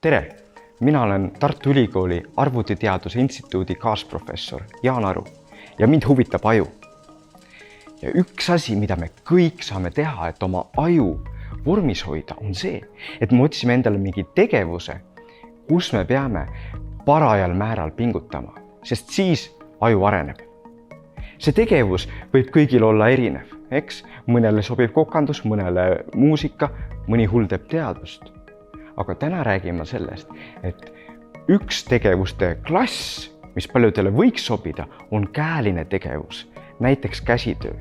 Tere! Mina olen Tartu Ülikooli Arvutiteaduse Instituudi kaasprofessor Jaan Aru ja mind huvitab aju. Ja üks asi, mida me kõik saame teha, et oma aju vormis hoida, on see, et me otsime endale mingi tegevuse, kus me peame parajal määral pingutama, sest siis aju areneb. See tegevus võib kõigil olla erinev, eks? Mõnele sobib kokandus, mõnele muusika, mõni hull teeb teadust. Aga täna räägime sellest, et üks tegevuste klass, mis paljudele võiks sobida, on käeline tegevus, näiteks käsitöö.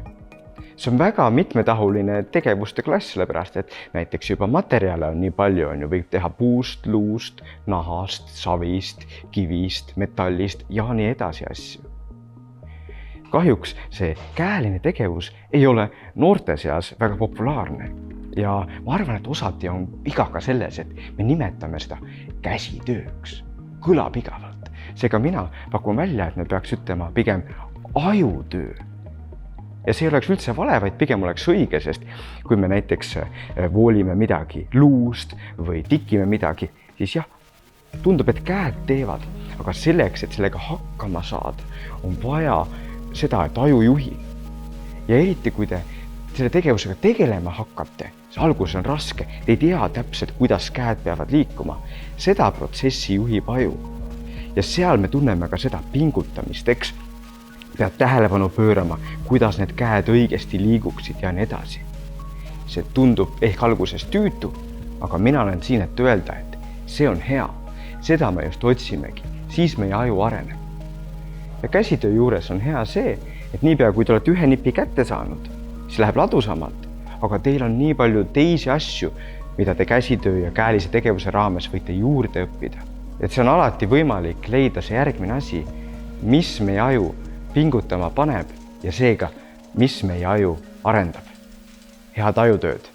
See on väga mitmetahuline tegevuste klass, sellepärast, et näiteks juba materjale on nii palju, võib teha puust, luust, nahast, savist, kivist, metallist ja nii edasi asju. Kahjuks see käeline tegevus ei ole noorte seas väga populaarne. Ja ma arvan, et osati on viga ka selles, et me nimetame seda käsitööks. Kõlab igavalt. Seega mina pakun välja, et me peaks ütlema pigem ajutöö. Ja see oleks üldse vale, vaid pigem oleks õige, sest kui me näiteks voolime midagi luust või tikime midagi, siis jah, tundub, et käed teevad. Aga selleks, et sellega hakkama saada, on vaja seda, et aju juhib. Ja eriti, kui te selle tegevusega tegelema hakkate, see algus on raske, te ei tea täpselt, kuidas käed peavad liikuma. Seda protsessi juhib aju. Ja seal me tunneme ka seda pingutamist, eks? Pead tähelepanu pöörama, kuidas need käed õigesti liiguksid ja nii edasi. See tundub ehk alguses tüütu, aga mina olen siin, et öelda, et see on hea. Seda me just otsimegi, siis meie aju areneb. Ja käsitöö juures on hea see, et niipea kui te olete ühe nipi kätte saanud, siis läheb ladusamalt, aga teil on nii palju teisi asju, mida te käsitöö ja käelise tegevuse raames võite juurde õppida. Et see on alati võimalik leida see järgmine asi, mis meie aju pingutama paneb ja seega, mis meie aju arendab. Head ajutööd!